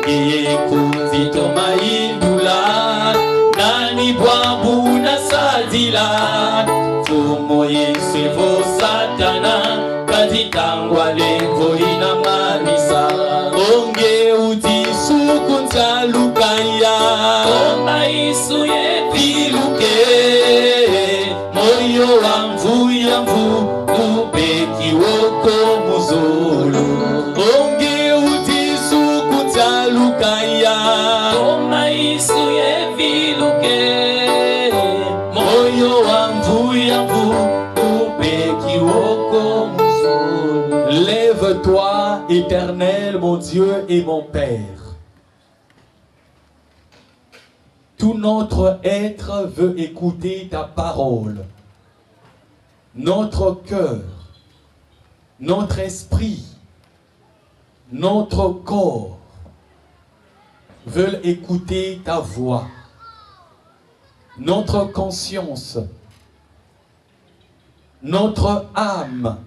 Kuzito maindula nani bwabu na sadila fumo yesu evo satana kazitangwa levo ina manisa onge utisuku ntalukaya oma yesu yeviluke moyo wa mvuya mvu ubeki woko muzulu onge utisuku ntalukaya oma yesu yeviluke moyo wa mvuya mvu ubeki woko muzulu. Lève-toi, Éternel, mon Dieu et mon Père. Tout notre être veut écouter ta parole. Notre cœur, notre esprit, notre corps veulent écouter ta voix. Notre conscience, notre âme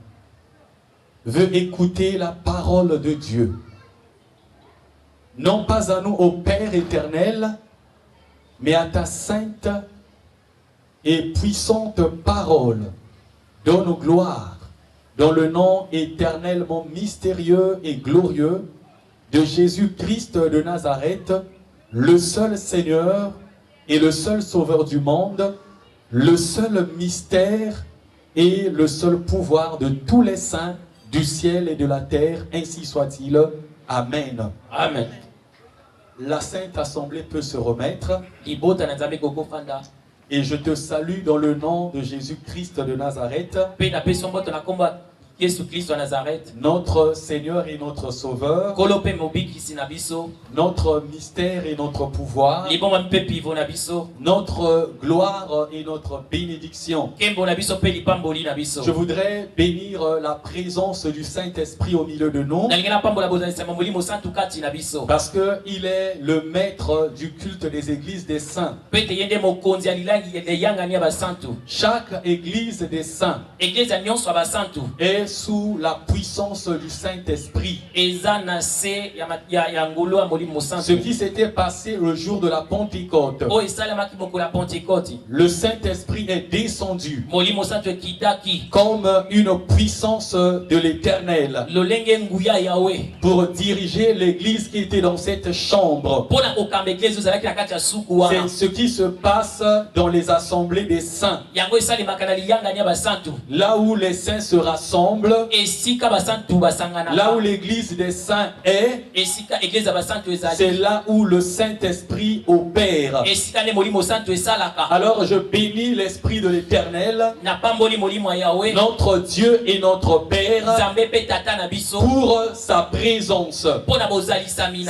veut écouter la parole de Dieu. Non pas à nous, ô Père éternel, mais à ta sainte et puissante parole. Donne gloire dans le nom éternellement mystérieux et glorieux de Jésus-Christ de Nazareth, le seul Seigneur et le seul Sauveur du monde, le seul mystère et le seul pouvoir de tous les saints du ciel et de la terre, ainsi soit-il. Amen. Amen. La Sainte Assemblée peut se remettre. Et je te salue dans le nom de Jésus-Christ de Nazareth, notre Seigneur et notre Sauveur, notre mystère et notre pouvoir, notre gloire et notre bénédiction. Je voudrais bénir la présence du Saint-Esprit au milieu de nous, parce qu'il est le maître du culte des églises des saints. Chaque église des saints est sous la puissance du Saint-Esprit. Ce qui s'était passé le jour de la Pentecôte, le Saint-Esprit est descendu comme une puissance de l'Éternel pour diriger l'église qui était dans cette chambre. C'est ce qui se passe dans les assemblées des saints. Là où les saints se rassemblent, là où l'église des saints est, c'est là où le Saint-Esprit opère. Alors je bénis l'Esprit de l'Éternel, notre Dieu et notre Père, pour sa présence.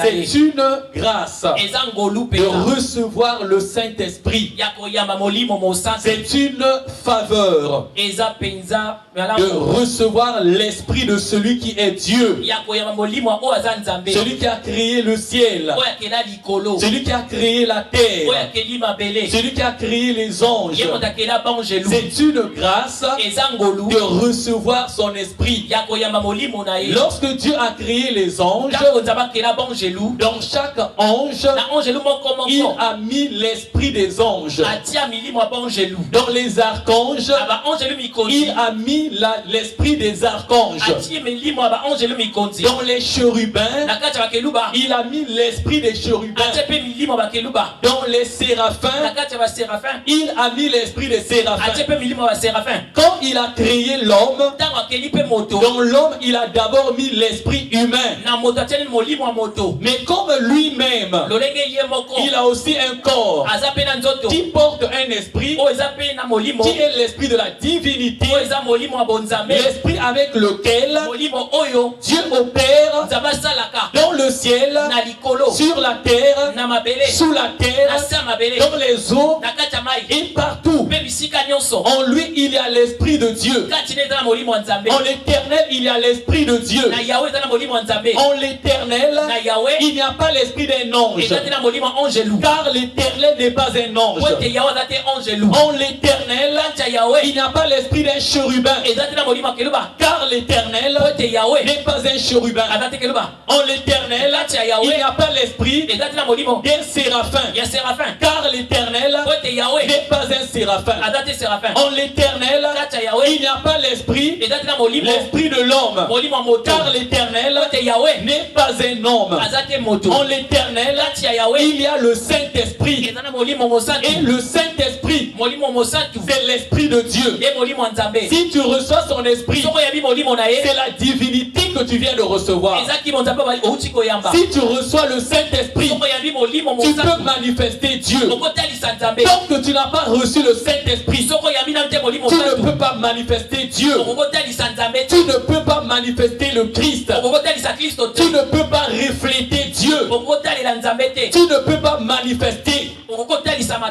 C'est une grâce de recevoir le Saint-Esprit. C'est une faveur de recevoir l'Esprit de celui qui est Dieu, celui qui a créé le ciel, celui qui a créé la terre, celui qui a créé les anges. C'est une grâce de recevoir son esprit. Lorsque Dieu a créé les anges, dans chaque ange, il a mis l'esprit des anges. Dans les archanges, il a mis l'esprit des archanges. Dans les chérubins, il a mis l'esprit des chérubins. Dans les séraphins, il a mis l'esprit des séraphins. Quand il a créé l'homme, dans l'homme, il a d'abord mis l'esprit humain. Mais comme lui-même, il a aussi un corps qui porte un esprit, qui est l'esprit de la divinité, l'esprit avec lequel Dieu opère dans le ciel, sur la terre, sous la terre, dans les eaux et partout. En lui, il y a l'esprit de Dieu. En l'Éternel, il y a l'esprit de Dieu. En l'Éternel, il n'y a pas l'esprit d'un ange, car l'Éternel n'est pas un ange. En l'Éternel, il n'y a pas l'esprit d'un chérubin, car l'Éternel n'est pas un chérubin. En l'Éternel, il n'y a pas l'esprit d'un séraphin. Car l'Éternel n'est pas un séraphin. En l'Éternel, il n'y a pas l'esprit de l'homme. Car l'Éternel n'est pas un homme. En l'Éternel, il y a le Saint-Esprit. Et le Saint-Esprit, c'est l'Esprit de Dieu. Si tu reçois son esprit, c'est la divinité que tu viens de recevoir. Si tu reçois le Saint-Esprit, tu peux manifester Dieu. Tant que tu n'as pas reçu le Saint-Esprit, tu ne peux pas manifester Dieu. Tu ne peux pas manifester le Christ. Tu ne peux pas refléter Dieu. Tu ne peux pas manifester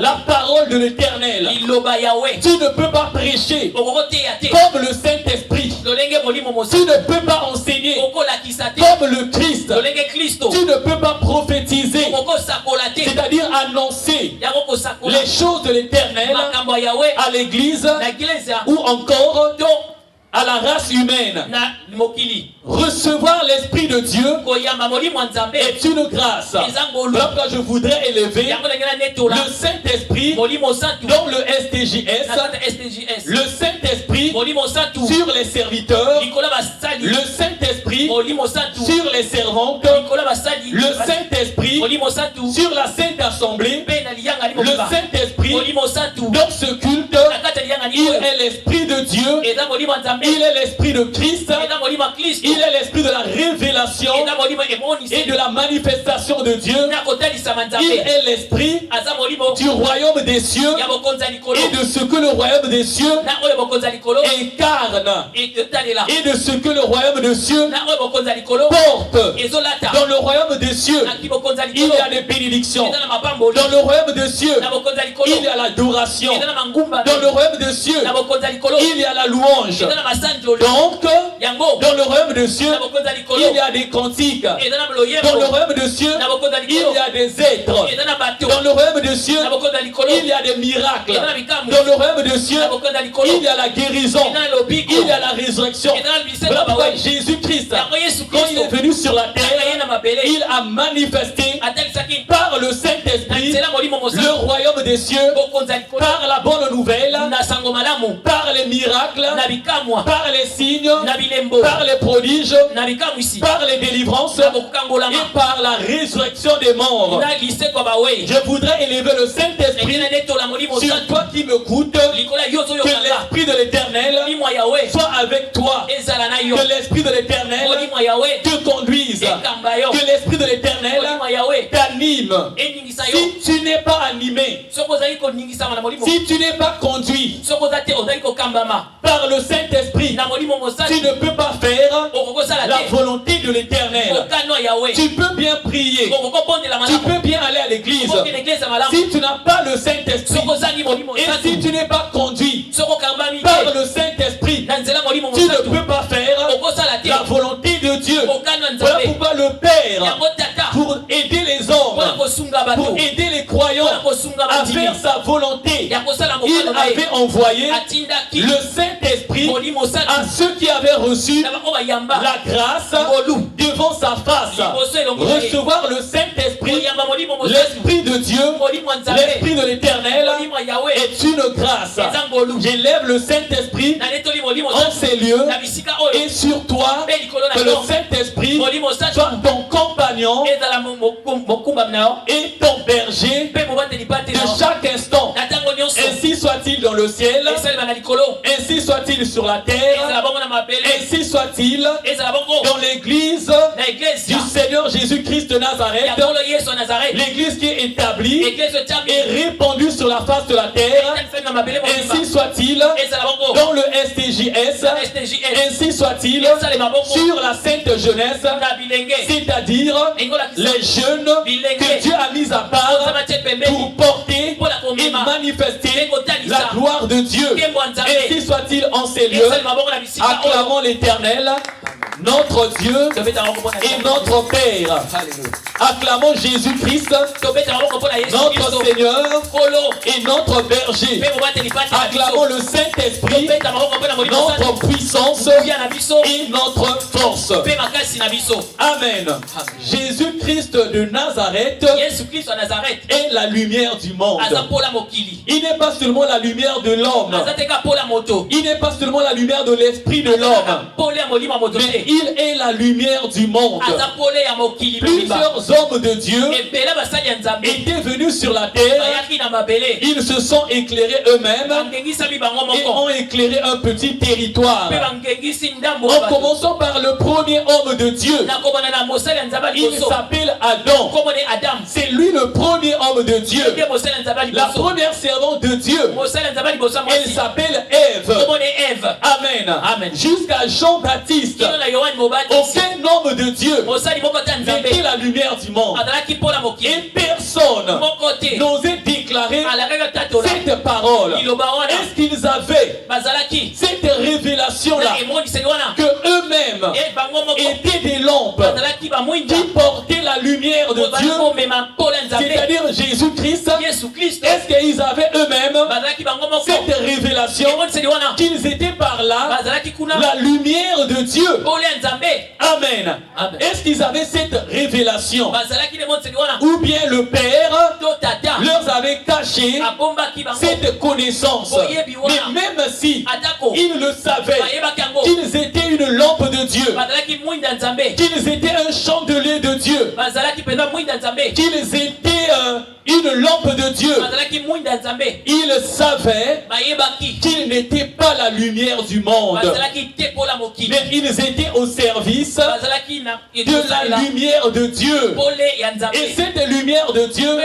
la parole de l'Éternel. Tu ne peux pas prêcher comme le Saint-Esprit. Tu ne peux pas enseigner comme le Christ. Tu ne peux pas prophétiser, c'est-à-dire annoncer les choses de l'Éternel à l'Église ou encore à la race humaine. Recevoir l'Esprit de Dieu est une grâce. Voilà pourquoi je voudrais élever le Saint-Esprit dans le STJS, le Saint-Esprit sur les serviteurs, le Saint-Esprit sur les servantes, le Saint-Esprit sur la Sainte Assemblée, le Saint-Esprit dans ce culte. Il est l'Esprit de Dieu, il est l'Esprit de Christ, il est l'Esprit de la révélation et de la manifestation de Dieu. Il est l'Esprit du royaume des cieux et de ce que le royaume des cieux incarne et de ce que le royaume des cieux porte. Dans le royaume des cieux, il y a des bénédictions. Dans le royaume des cieux, il y a l'adoration. Dans le royaume des cieux, il y a la louange. Donc, dans le royaume des cieux, il y a des cantiques. Dans le royaume des cieux, il y a des êtres. Dans le royaume des cieux, il y a des miracles. Dans le royaume des cieux, il y a la guérison. Il y a la résurrection. Voilà pourquoi Jésus-Christ, quand il est venu sur la terre, il a manifesté par le Saint-Esprit le royaume des cieux, par la bonne nouvelle, par les miracles, par les signes, par les prodiges, par les délivrances et par la résurrection des morts. Je voudrais élever le Saint-Esprit sur toi qui m'écoutes, que l'Esprit de l'Éternel soit avec toi, que l'Esprit de l'Éternel te conduise, que l'Esprit de l'Éternel t'anime. Si tu n'es pas animé, si tu n'es pas conduit par le Saint-Esprit, tu ne peux pas faire la volonté de l'Éternel. Tu peux bien prier, tu peux bien aller à l'église. Si tu n'as pas le Saint-Esprit et si tu n'es pas conduit par le Saint-Esprit, tu ne peux pas faire la volonté de Dieu. Voilà pourquoi le Père, pour aider les hommes, pour aider les croyants à faire sa volonté, il avait envoyé le Saint-Esprit à ceux qui avaient reçu la grâce devant sa face. Recevoir le Saint-Esprit, l'Esprit de Dieu, l'Esprit de l'Éternel est une grâce. J'élève le Saint-Esprit en ces lieux et sur toi, que le Saint-Esprit soit ton compagnon et ton berger de chaque instant. Ainsi soit-il dans le ciel, ainsi soit-il sur la terre, ainsi soit-il dans l'église du Seigneur Jésus-Christ de Nazareth, l'église qui est établie et répandue sur la face de la terre. Ainsi soit-il dans le STJS, ainsi soit-il sur la Sainte Jeunesse, c'est-à-dire les jeunes que Dieu a mis à part pour porter et manifester la gloire de Dieu. Ainsi soit-il en ces lieux. Acclamons l'Éternel. notre Dieu et notre Père. Acclamons Jésus-Christ, notre Seigneur et notre berger. Acclamons le Saint-Esprit, notre puissance et notre force. Amen. Jésus-Christ de Nazareth est la lumière du monde. Il n'est pas seulement la lumière de l'homme. Il n'est pas seulement la lumière de l'esprit de l'homme. Mais il est la lumière du monde. Plusieurs hommes de Dieu étaient venus sur la terre. Ils se sont éclairés eux-mêmes et ont éclairé un petit territoire. En commençant par le premier homme de Dieu. Il s'appelle Adam. C'est lui le premier homme de Dieu. La première servante de Dieu. Elle s'appelle Ève. Amen. Jusqu'à Jean-Baptiste. Aucun homme de Dieu n'était la lumière du monde. Et personne n'osait déclarer cette parole. Est-ce qu'ils avaient cette révélation-là que eux-mêmes étaient des lampes qui portaient la lumière de Dieu, c'est-à-dire Jésus-Christ? Est-ce qu'ils avaient eux-mêmes cette révélation qu'ils étaient par là la lumière de Dieu? Amen. Est-ce qu'ils avaient cette révélation? Ou bien le Père leur avait caché cette connaissance? Mais même si ils le savaient, qu'ils étaient une lampe de Dieu, qu'ils étaient un chandelier de Dieu, qu'ils étaient une lampe de Dieu, ils savaient qu'ils n'étaient pas la lumière du monde, mais ils étaient au service de la lumière de Dieu. Et cette lumière de Dieu,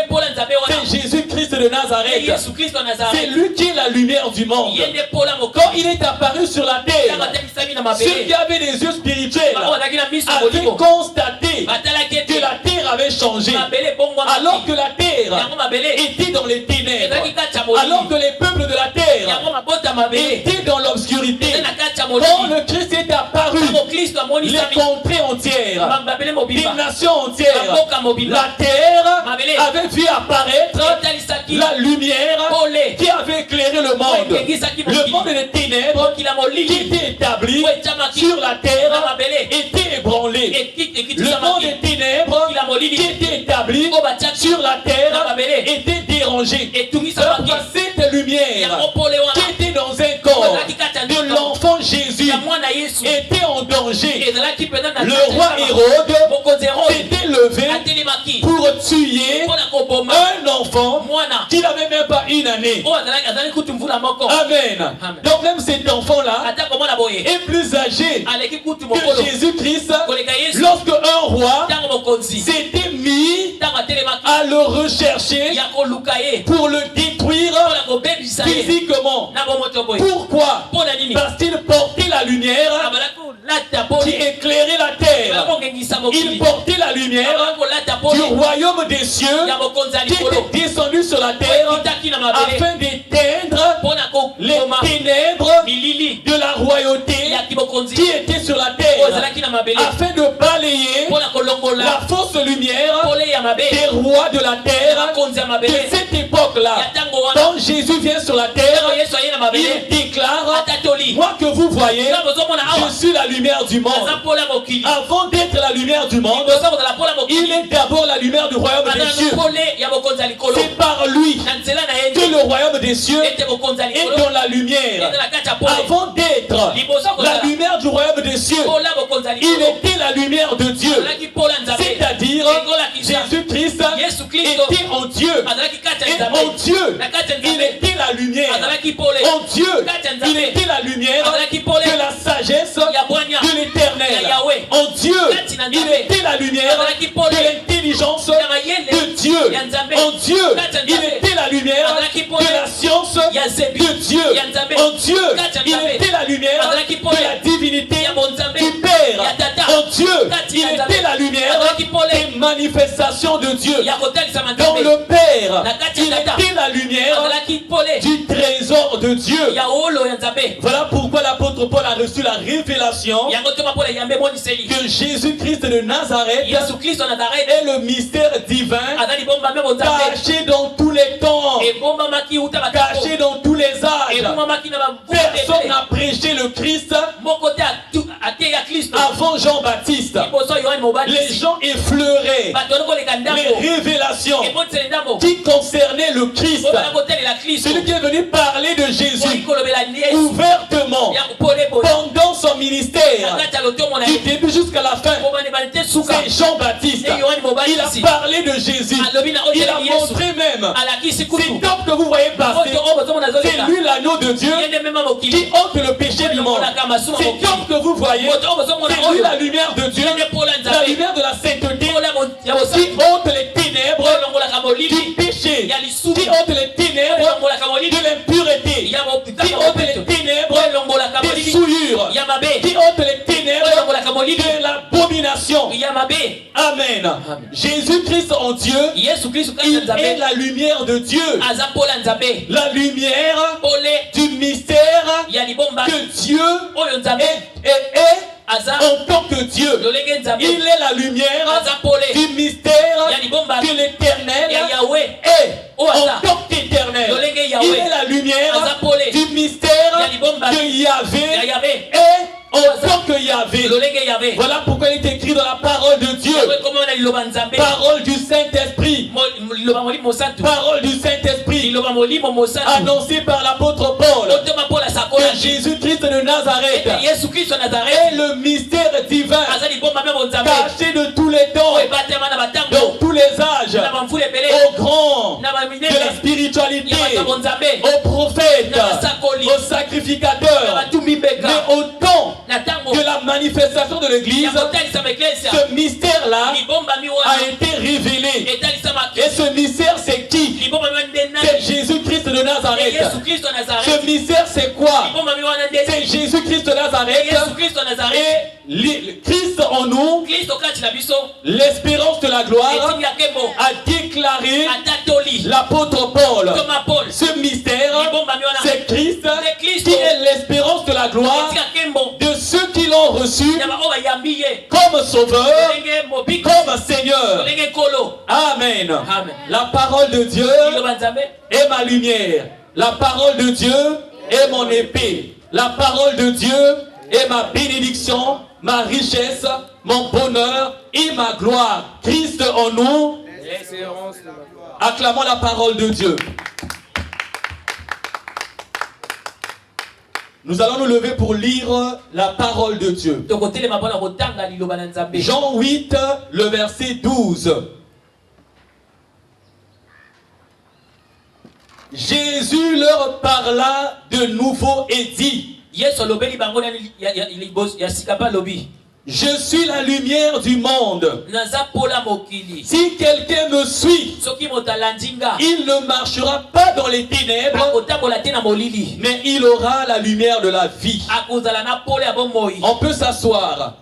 c'est Jésus-Christ de Nazareth. C'est lui qui est la lumière du monde. Quand il est apparu sur la terre, ceux qui avaient des yeux spirituels avaient constaté que la terre avait changé, alors que la terre était dans les ténèbres, alors que les peuples de la terre étaient dans l'obscurité. Quand le Christ est apparu, les contrées entières, les nations entières, la terre avait vu apparaître la lumière qui avait éclairé le monde. Le monde des ténèbres qui était établi sur la terre était ébranlé. Le monde des ténèbres qui était établi sur la terre était dérangé. Par cette lumière qui était dans un corps de l'enfant Jésus était en danger. Le roi Hérode s'était levé pour tuer un enfant qui n'avait même pas une année. Amen. Donc même cet enfant-là est plus âgé que Jésus-Christ. Lorsque un roi s'était mis à le rechercher pour le détruire physiquement. Pourquoi? Parce qu'il portait la lumière qui éclairait la terre. Il portait la lumière du royaume des cieux qui était descendu sur la terre afin d'éteindre les ténèbres de la royauté qui était sur la terre, afin de balayer la fausse lumière des rois de la terre de cette époque-là. Quand Jésus vient sur la terre, il déclare: moi que vous voyez, je suis la lumière du monde. Avant d'être la lumière du monde, il est d'abord la lumière du royaume des cieux. C'est par lui que le royaume des cieux est dans la lumière. Avant d'être la lumière du royaume des cieux, il était la lumière de Dieu. C'est-à-dire Jésus-Christ était en Dieu. Et en Dieu, il était la lumière. En Dieu, il était la lumière de la sagesse de l'Éternel. En Dieu, il était la lumière de l'intelligence de Dieu. En Dieu, il était la lumière de la science de Dieu. En Dieu, il était la lumière de la divinité du Père. En Dieu, il était la lumière des manifestations de Dieu. Dans le Père, il était la lumière du trésor de Dieu. Voilà pourquoi l'apôtre Paul a reçu la révélation que Jésus-Christ de Nazareth est le mystère divin caché dans tous les temps, caché dans tous les âges. Personne n'a prêché le Christ avant Jean-Baptiste. Les gens effleuraient les révélations qui concernaient le Christ. Celui qui est venu parler de Jésus ouvertement pendant son ministère, du début jusqu'à la fin, c'est Jean-Baptiste. Il a parlé de Jésus. Il a montré même cet homme que vous voyez passer, c'est lui l'agneau de Dieu qui ôte le péché du monde. Cet homme que vous voyez, c'est lui la lumière de Dieu, la lumière de la sainteté, qui ôte les ténèbres du péché, qui ôte les ténèbres de l'impureté, qui ôte les ténèbres des souillures, qui ôte les ténèbres de l'abomination. Amen. Jésus-Christ en Dieu, il est la lumière de Dieu, la lumière du mystère que Dieu est en tant que Dieu. Il est la lumière du mystère de l'éternel et en tant qu'éternel. Il est la lumière du mystère de Yahvé et en tant que Yahvé. Voilà pourquoi il est écrit dans la parole de Dieu. Parole du Saint-Esprit. Parole du Saint-Esprit. Annoncée par l'apôtre Paul. Que Jésus-Christ de Nazareth est le mystère divin caché de tous les temps, dans tous les âges, aux grands de la spiritualité, aux prophètes, aux sacrificateurs, mais au temps de la manifestation de l'Église, ce mystère-là a été révélé. Et ce mystère, c'est qui? C'est Jésus-Christ de Nazareth. Ce mystère, c'est quoi? C'est Jésus-Christ de Nazareth. Et Christ en nous, l'espérance de la gloire, a déclaré l'apôtre Paul. Ce mystère, c'est Christ qui est l'espérance de la gloire de ceux qui l'ont reçu comme sauveur, comme Seigneur. Amen. La parole de Dieu est ma lumière. La parole de Dieu est mon épée. La parole de Dieu est ma bénédiction, ma richesse, mon bonheur et ma gloire. Christ en nous. Acclamons la parole de Dieu. Nous allons nous lever pour lire la parole de Dieu. Jean 8, le verset 12. Jésus leur parla de nouveau et dit: je suis la lumière du monde. Si quelqu'un me suit, il ne marchera pas dans les ténèbres, mais il aura la lumière de la vie. On peut s'asseoir.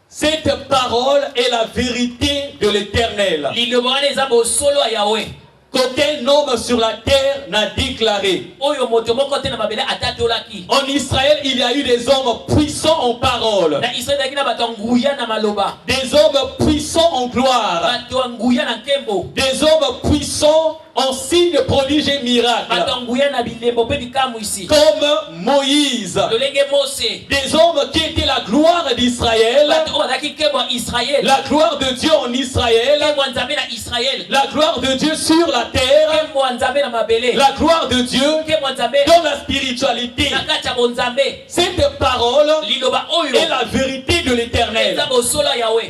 Cette parole est la vérité de l'Éternel qu'aucun homme sur la terre n'a déclaré. En Israël, il y a eu des hommes puissants en parole, des hommes puissants en gloire, des hommes puissants en signes, prodiges et miracles, comme Moïse, des hommes qui étaient la gloire d'Israël, la gloire de Dieu en Israël, la gloire de Dieu sur la terre, la gloire de Dieu dans la spiritualité. Cette parole est la vérité de l'Éternel.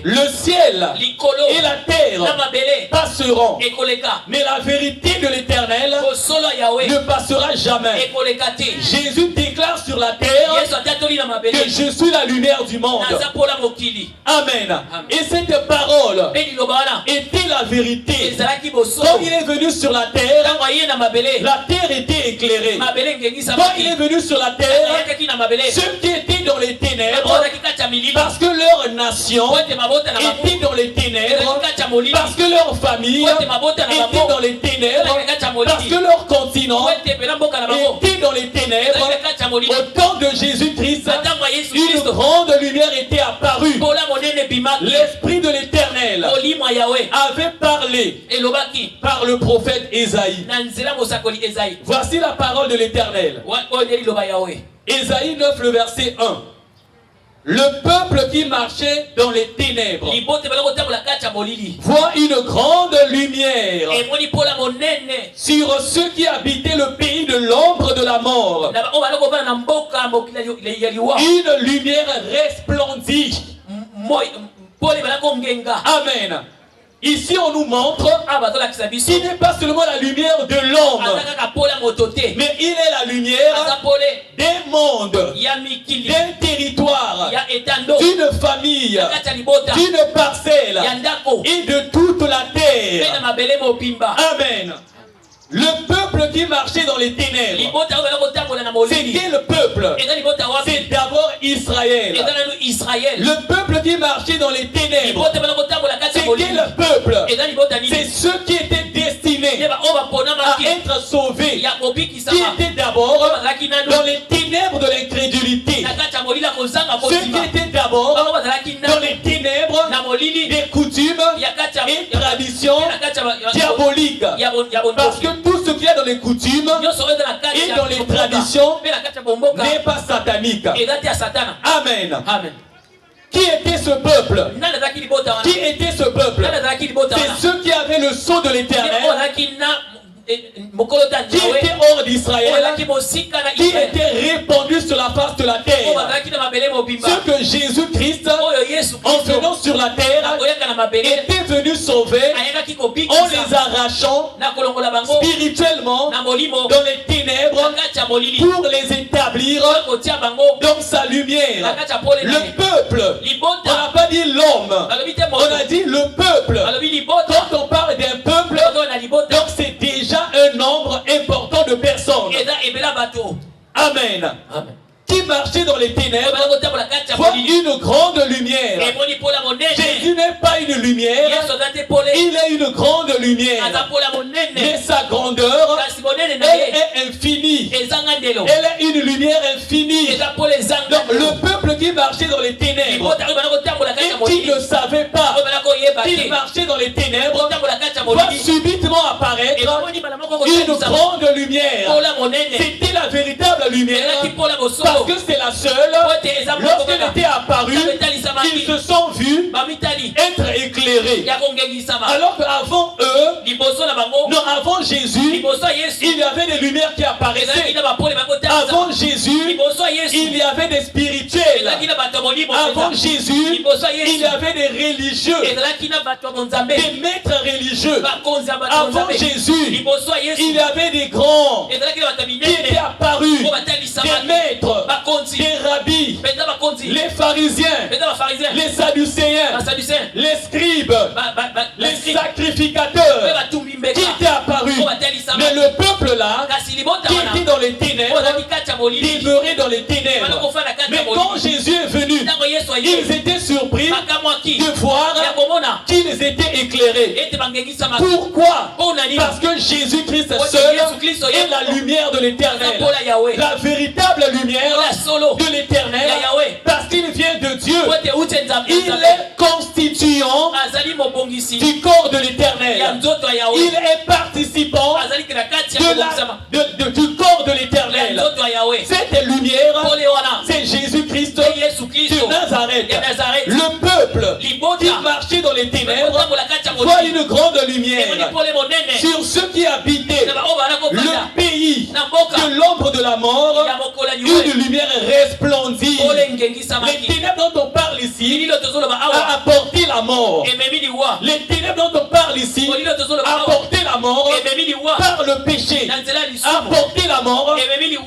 Le ciel et la terre passeront, mais la vérité de l'Éternel ne passera jamais. Jésus déclare sur la terre que je suis la lumière du monde. Amen. Et cette parole parole était la vérité. Quand il est venu sur la terre était éclairée. Quand il est venu sur la terre, ceux qui étaient dans les ténèbres, parce que leur nation était dans les ténèbres, parce que leur famille était dans les ténèbres, parce que leur continent était dans les ténèbres, au temps de Jésus-Christ, une grande lumière était apparue. L'Esprit de l'Éternel avait parlé par le prophète Ésaïe. Voici la parole de l'Éternel. Ésaïe 9, le verset 1. Le peuple qui marchait dans les ténèbres voit une grande lumière sur ceux qui habitaient le pays de l'ombre de la mort. Une lumière resplendit. Amen. Ici, on nous montre qu'il n'est pas seulement la lumière de l'homme, mais il est la lumière des mondes, d'un territoire, d'une famille, d'une parcelle et de toute la terre. Amen. Le peuple qui marchait dans les ténèbres, c'était le peuple. C'est d'abord Israël. Le peuple qui marchait dans les ténèbres, c'était le peuple. C'est ceux qui étaient destinés à être sauvés, qui étaient d'abord dans les ténèbres de l'incrédulité, ceux qui étaient d'abord dans les ténèbres des coutumes et traditions diaboliques. Parce que tout ce qu'il y a dans les coutumes et dans les traditions n'est pas satanique. Amen. Qui était ce peuple? Qui était ce peuple? C'est ceux qui avaient le sceau de l'Éternel, qui était hors d'Israël, qui était répandu sur la face de la terre. Ce que Jésus-Christ, en venant sur la terre, était venu sauver en les arrachant spirituellement dans les ténèbres pour les établir dans sa lumière. Le peuple, on n'a pas dit l'homme, on a dit le peuple. Quand on parle d'un peuple, donc c'est déjà un nombre important de personnes. Amen. Qui marchait dans les ténèbres voit une grande lumière. Jésus n'est pas une lumière, il est une grande lumière. Mais sa grandeur, elle est infinie. Elle est une lumière infinie. Donc le peuple qui marchait dans les ténèbres et qui ne savait pas qu'il marchait dans les ténèbres va subitement apparaître une grande lumière. C'était la véritable lumière. Parce que c'est la seule, lorsqu'elle était apparue, ils se sont vus être éclairés. Alors qu'avant eux, non, avant Jésus, il y avait des lumières qui apparaissaient. Avant Jésus, il y avait des spirituels. Avant Jésus, il y avait des religieux, des maîtres religieux. Avant Jésus, il y avait des grands qui étaient apparus, des maîtres, des rabbis, les pharisiens, les sadducéens, les scribes, les sacrificateurs qui étaient apparus. Mais le peuple là, qui était dans les ténèbres, demeurait dans les ténèbres. Mais quand Jésus est venu, ils étaient surpris de voir qu'ils étaient éclairés. Pourquoi? Parce que Jésus-Christ seul est la lumière de l'Éternel, la véritable lumière de l'Éternel, parce qu'il vient de Dieu. Il est constituant du corps de l'Éternel. Il est participant du corps de l'Éternel. Cette lumière, c'est Jésus-Christ de Nazareth. Le peuple qui marchait dans les ténèbres voit une grande lumière sur ceux qui habitaient le pays de l'ombre de la mort. Une lumière resplendit. Les ténèbres dont on parle ici a apporté la mort. Les ténèbres dont on parle ici a apporté la mort par le péché, a apporté la mort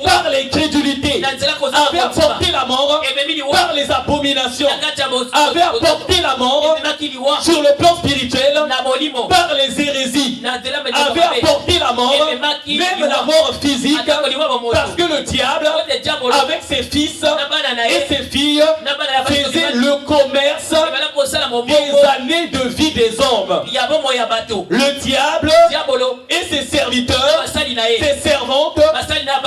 par l'incrédulité, avait apporté la mort par les abominations, avait apporté la mort sur le plan spirituel par les hérésies, avait apporté la mort, même la mort physique, parce que le diable, avec ses fils et ses filles, faisait le commerce des années de vie des hommes. Le diable et ses serviteurs, ses servantes,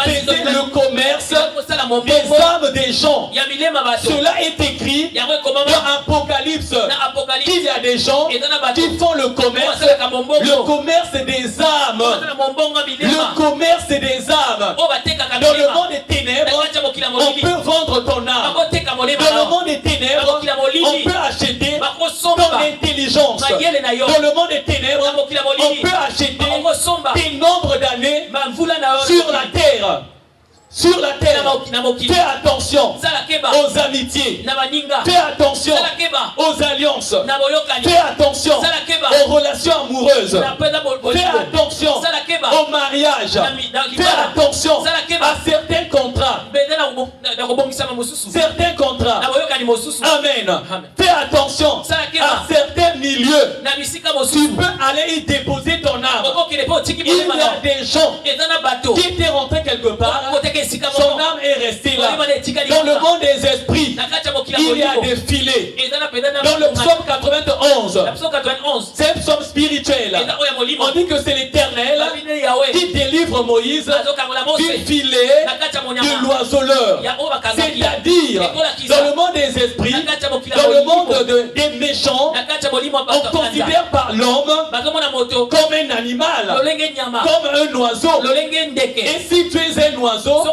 faisaient le commerce des âmes des gens. Cela est écrit dans Apocalypse. Il y a des gens qui font le commerce des âmes. Le commerce des âmes. Dans le monde des ténèbres, on peut vendre ton âme. Dans le monde des ténèbres, on peut acheter ton intelligence. Dans le monde des ténèbres, on peut acheter des nombres d'années sur la terre. Sur la terre, fais attention aux amitiés, fais attention aux alliances, fais attention aux relations amoureuses, fais attention au mariage, fais attention à certains contrats. Certains contrats. Amen. Fais attention à certains milieux. Tu peux aller y déposer ton âme. Il y a des gens qui étaient rentrés quelque part. Son âme est restée là. Dans le monde des esprits, il y a des filets. Dans le psaume 91, c'est un psaume spirituel. On dit que c'est l'Éternel qui délivre Moïse du filet de l'oiseleur. C'est-à-dire, dans le monde des esprits, dans le monde des méchants, on considère par l'homme comme un animal, comme un oiseau. Et si tu es un oiseau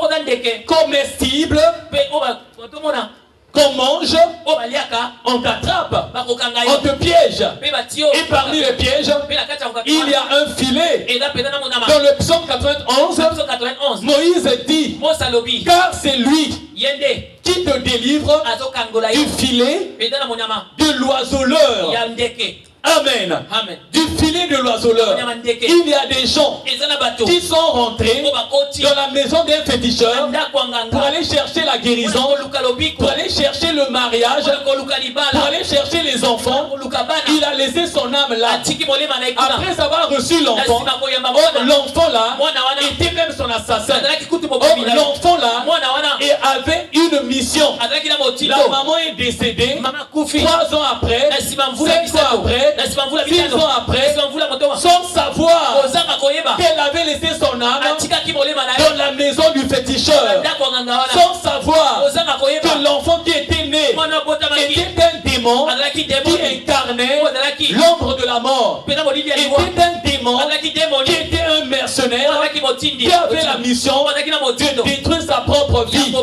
comestible qu'on mange, on t'attrape, on te piège. Et parmi les pièges, il y a un filet. Dans le psaume 91, Moïse dit, car c'est lui qui te délivre du filet de l'oiseleur. Amen. Du filet de l'oiseleur. Il y a des gens qui sont rentrés dans la maison d'un féticheur pour aller chercher la guérison, pour aller chercher le mariage, pour aller chercher les enfants. Il a laissé son âme là. Après avoir reçu l'enfant, l'enfant là était même son assassin. L'enfant là avait une mission. La maman est décédée 3 ans après, 5 ans après, 6 ans après, sans savoir qu'elle avait laissé son âme dans la maison du féticheur, sans savoir que l'enfant qui était né était un démon qui incarnait l'ombre de la mort, était un démon qui était un mercenaire qui avait la mission de détruire sa propre vie.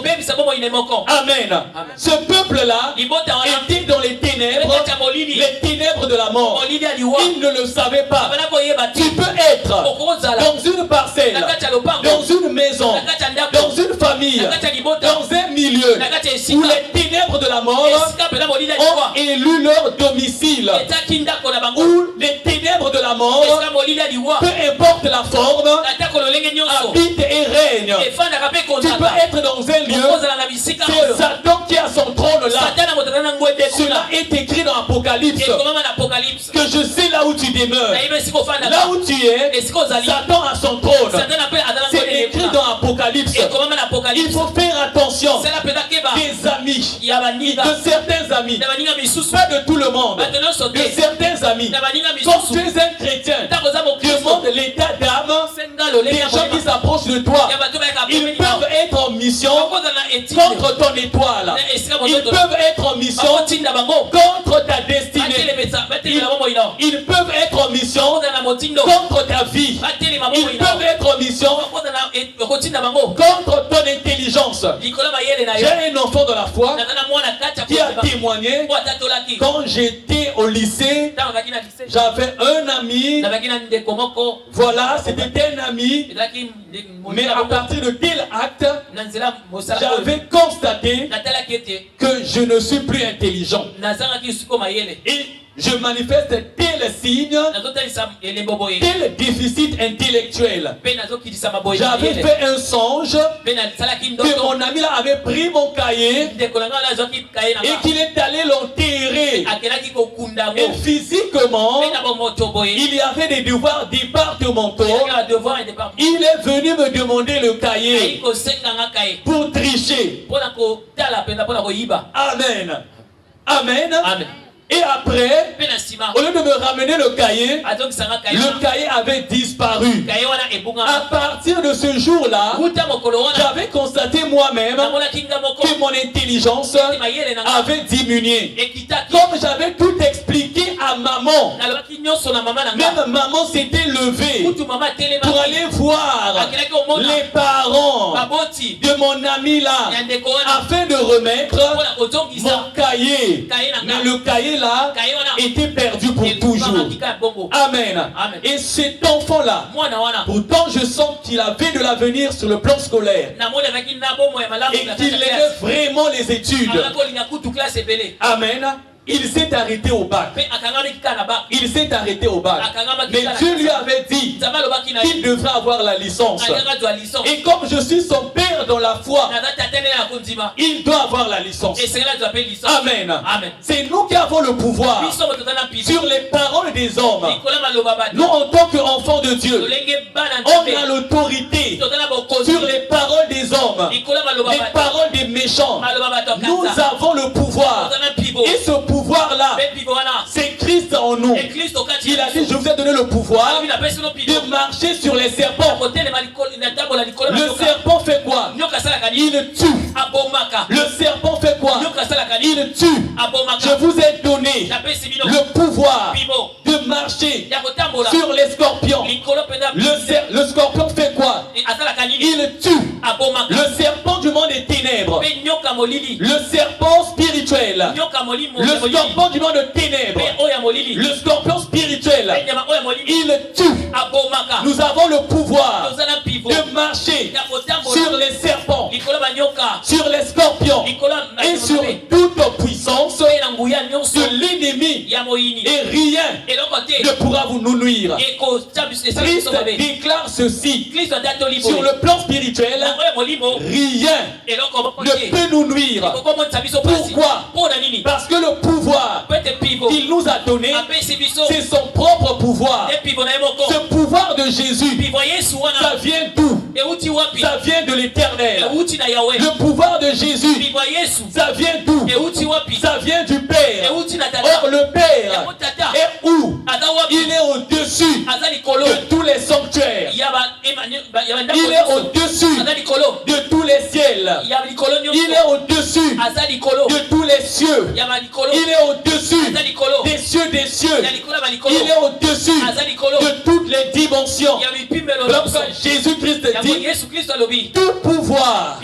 Amen. Ce peuple-là était dans les ténèbres de la mort. Il ne le savait pas. Tu peux être dans une parcelle, dans une maison, dans une famille, dans un milieu où les ténèbres de la mort ont élu leur domicile, où les ténèbres de la mort, peu importe la forme, habitent et règnent. Tu peux être dans un lieu, c'est Satan qui a son trône là. Cela est écrit dans Apocalypse. Que je sais là où tu demeures, là où tu es, Satan a son trône. C'est écrit dans Apocalypse. Il faut faire attention des amis, de certains amis, pas de tout le monde, de certains amis. Quand tu es un chrétien, demande l'état d'âme des gens qui s'approchent de toi. Ils peuvent être en mission contre ton étoile. Ils peuvent être en mission contre ta destinée. Ils peuvent être en mission contre ta vie. Ils peuvent être en mission contre ton intelligence. J'ai un enfant de la foi qui a témoigné. Quand j'étais au lycée, j'avais un ami. Voilà, c'était un ami. Mais à partir de tel acte, j'avais constaté que je ne suis plus intelligent. Et je manifeste tel signe, tel déficit intellectuel. J'avais fait un songe que mon ami là avait pris mon cahier et qu'il est allé l'enterrer. Et physiquement, il y avait des devoirs départementaux. Il est venu me demander le cahier pour tricher. Amen. Amen. Amen. Et après, au lieu de me ramener le cahier avait disparu. À partir de ce jour-là, j'avais constaté moi-même que mon intelligence avait diminué. Comme j'avais tout expliqué à maman, même maman s'était levée pour aller voir les parents de mon ami là, afin de remettre mon cahier. Mais le cahier là était perdu pour toujours. Amen. Et cet enfant-là, pourtant je sens qu'il avait de l'avenir sur le plan scolaire et qu'il aimait vraiment les études. Amen. Il s'est arrêté au bac. Il s'est arrêté au bac. Mais Dieu lui avait dit qu'il devrait avoir la licence. Et comme je suis son père dans la foi, il doit avoir la licence. Amen. C'est nous qui avons le pouvoir sur les paroles des hommes. Nous, en tant qu'enfants de Dieu, on a l'autorité sur les paroles des hommes, les paroles des méchants. Nous avons le pouvoir. Et ce pouvoir-là, c'est Christ en nous. Il a dit, je vous ai donné le pouvoir de marcher sur les serpents. Le serpent fait quoi? Il tue. Le serpent fait quoi? Il tue. Je vous ai donné le pouvoir de marcher sur les scorpions. Le scorpion fait quoi? Il tue. Le serpent du monde des ténèbres. Le serpent spirituel. Le scorpion du monde des ténèbres. Le scorpion spirituel. Il tue. Nous avons le pouvoir de marcher sur les serpents, sur les scorpions et sur toute puissance de l'ennemi. Et rien ne pourra nous nuire. Christ déclare ceci. Sur le plan spirituel, rien ne peut nous nuire. Pourquoi? Parce que le pouvoir qu'il nous a donné, c'est son propre pouvoir. Ce pouvoir de Jésus, ça vient d'où? Ça vient de l'Éternel. Le pouvoir de Jésus, ça vient d'où? Ça vient du Père. Or le Père est où? Il est au-dessus de tous les sanctuaires. Il est au-dessus de tous les ciels. Il est au-dessus de tous les cieux. Il est au-dessus des cieux des cieux. Il est au-dessus de toutes les dimensions. Jésus-Christ dit, tout pouvoir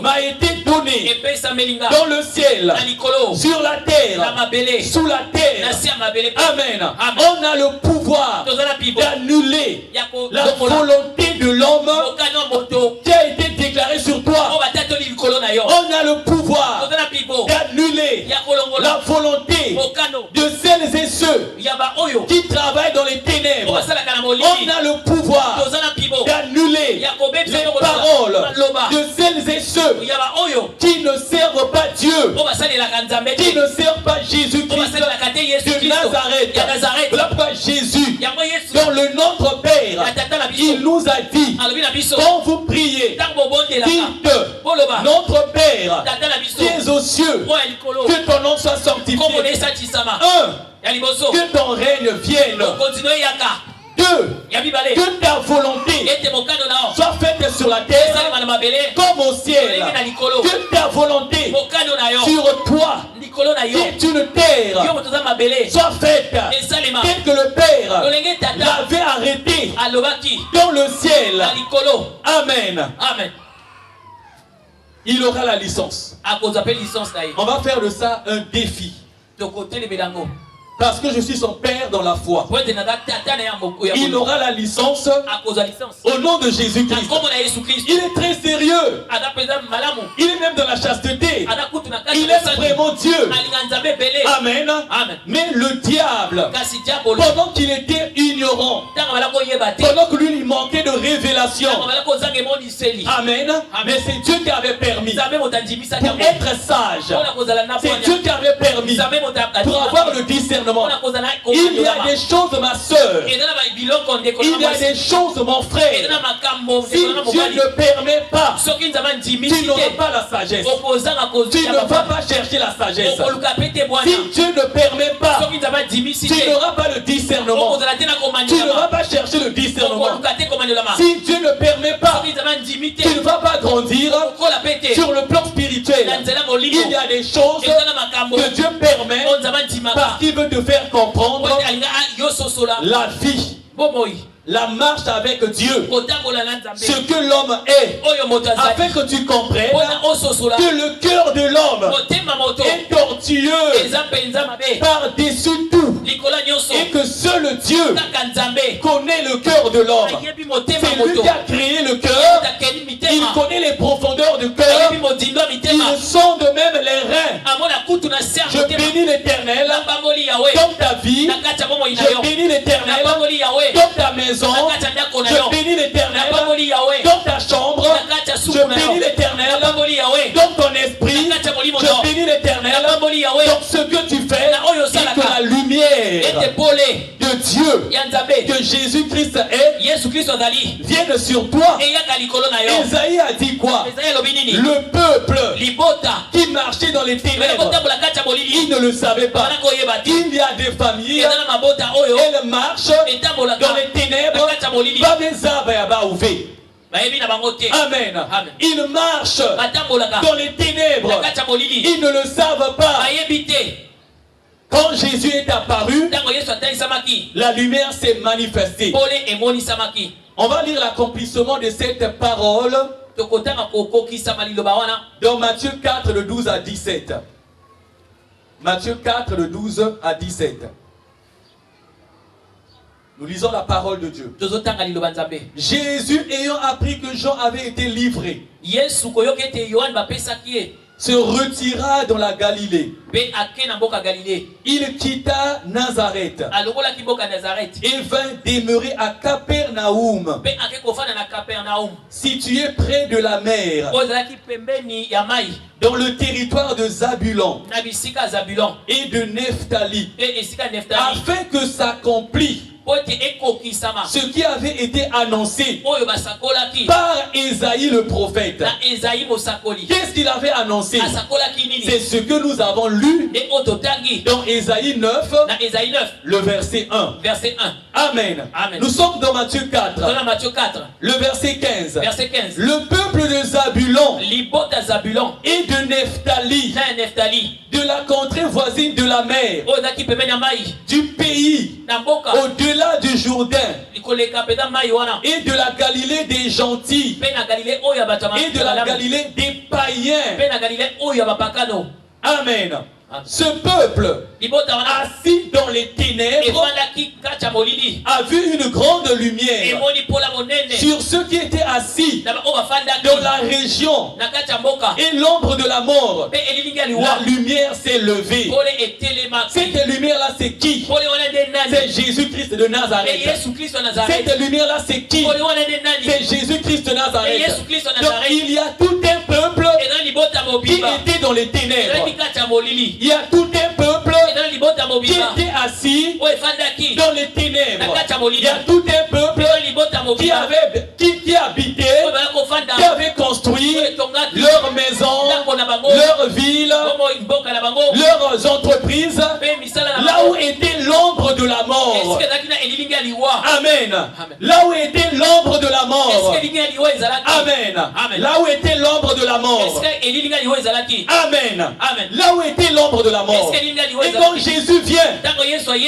m'a été donné dans le ciel, sur la terre, sous la terre. Amen. On a le pouvoir d'annuler la volonté de l'homme qui a été déclarée sur toi. On a le pouvoir d'annuler la volonté de celles et ceux qui travaillent dans les ténèbres. On a le pouvoir d'annuler les paroles de celles et ceux qui ne servent pas Dieu, qui ne servent pas Jésus-Christ de Nazareth. Voilà pourquoi Jésus, dans le Notre Père, il nous a dit, quand vous priez, dites, Notre Père qui es aux cieux, que ton nom soit sanctifié. Que ton règne vienne. 2. Que ta volonté soit faite sur la terre comme au ciel. Que ta volonté sur toi, qui est une terre, soit faite tel que le Père l'avait arrêté dans le ciel. Amen. Il aura la licence. On va faire de ça un défi. Parce que je suis son père dans la foi. Il aura la licence au nom de Jésus-Christ. Il est très sérieux. Il est même dans la chasteté. Il est vraiment Dieu. Amen. Mais le diable, pendant qu'il était ignorant, pendant que lui il manquait de révélation, amen, mais c'est Dieu qui avait permis pour être sage. C'est Dieu qui avait permis pour avoir le discernement. Il y a des choses, ma soeur. Il y a des choses, mon frère. Si Dieu ne permet pas, tu n'auras pas la sagesse. Tu ne vas pas chercher la sagesse. Si Dieu ne permet pas, tu n'auras pas le discernement. Tu ne vas pas chercher le discernement. Si Dieu ne permet pas, tu ne vas pas grandir sur le plan spirituel. Il y a des choses que Dieu permet parce qu'il veut te faire comprendre la vie, la marche avec Dieu, ce que l'homme est, afin que tu comprennes que le cœur de l'homme est tortueux par-dessus tout, et que seul Dieu connaît le cœur de l'homme. C'est lui qui a créé le cœur. Il connaît les profondeurs du cœur. Il sonde même les reins. Je bénis l'Éternel dans ta vie. Je bénis l'Éternel dans ta maison. Je bénis l'Éternel dans ta chambre. Je bénis l'Éternel dans ton esprit. Je bénis l'Éternel dans ce que tu fais, et que la lumière de Dieu, que Jésus-Christ est, vienne sur toi. Esaïe a dit quoi? Le peuple qui marchait dans les ténèbres, il ne le savait pas. Il y a des familles, elles marchent dans les ténèbres. Amen. Ils marchent dans les ténèbres. Ils ne le savent pas. Quand Jésus est apparu, la lumière s'est manifestée. On va lire l'accomplissement de cette parole dans Matthieu 4, de 12 à 17. Matthieu 4, de 12 à 17. Nous lisons la parole de Dieu. Jésus, ayant appris que Jean avait été livré, se retira dans la Galilée. Il quitta Nazareth et vint demeurer à Capernaum, situé près de la mer, dans le territoire de Zabulon et de Nephtali, afin que s'accomplisse ce qui avait été annoncé par Esaïe le prophète. Qu'est-ce qu'il avait annoncé? C'est ce que nous avons lu dans Esaïe 9, le verset 1. Amen. Nous sommes dans Matthieu 4, le verset 15. Le peuple de Zabulon et de Nephtali, de la contrée voisine de la mer, du pays au-delà du Jourdain, et de la Galilée des gentils, et de la Galilée des païens. Amen. Ce peuple, assis dans les ténèbres, a vu une grande lumière sur ceux qui étaient assis dans la région et l'ombre de la mort. La lumière s'est levée. Cette lumière-là, c'est qui? C'est Jésus-Christ de Nazareth. Cette lumière-là, c'est qui? C'est Jésus-Christ de Nazareth. Donc il y a tout un peuple qui était dans les ténèbres. Il y a tout un peuple qui était assis dans les ténèbres. Il y a tout un peuple qui habitait, qui avait construit leur maison, leur ville, leurs entreprises, là où était l'ombre de la mort. Amen. Là où était l'ombre de la mort. Amen. Là où était l'ombre de la mort. Amen. Là où était l'ombre de la mort. Et quand Jésus vient,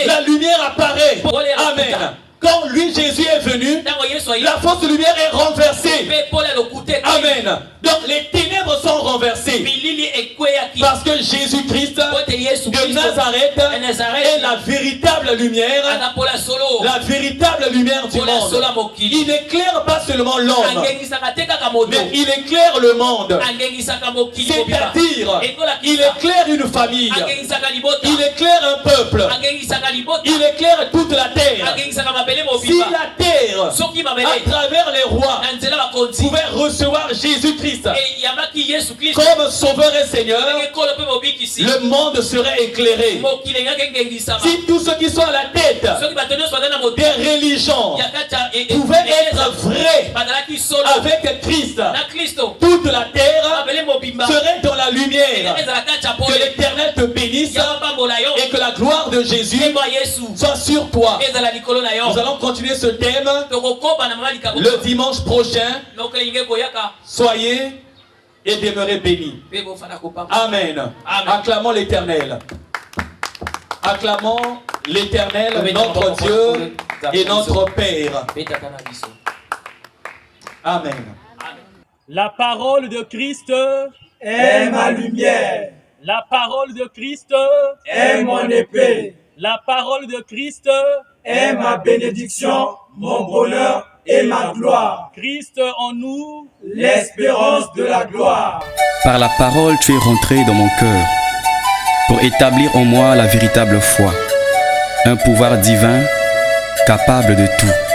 la lumière apparaît. Amen. quand lui Jésus est venu, la fausse lumière est renversée. Amen. Donc les ténèbres sont renversées. Parce que Jésus-Christ de Nazareth est la véritable lumière. La véritable lumière du monde. Il n'éclaire pas seulement l'homme, mais il éclaire le monde. C'est-à-dire, il éclaire une famille. Il éclaire un peuple. Il éclaire toute la terre. Si la terre, à travers les rois, pouvait recevoir Jésus-Christ comme sauveur et Seigneur, le monde serait éclairé. Si tous ceux qui sont à la tête des religions pouvaient être vrais avec Christ, toute la terre serait dans la lumière. Que l'Éternel te bénisse et que la gloire de Jésus soit sur toi. Nous allons continuer ce thème le dimanche prochain. Soyez et demeurez bénis. Amen. Acclamons l'Éternel. Acclamons l'Éternel, notre Dieu et notre Père. Amen. La parole de Christ est ma lumière. La parole de Christ est mon épée. La parole de Christ est ma bénédiction, mon bonheur et ma gloire. Christ en nous, l'espérance de la gloire. Par la parole, tu es rentré dans mon cœur pour établir en moi la véritable foi, un pouvoir divin capable de tout.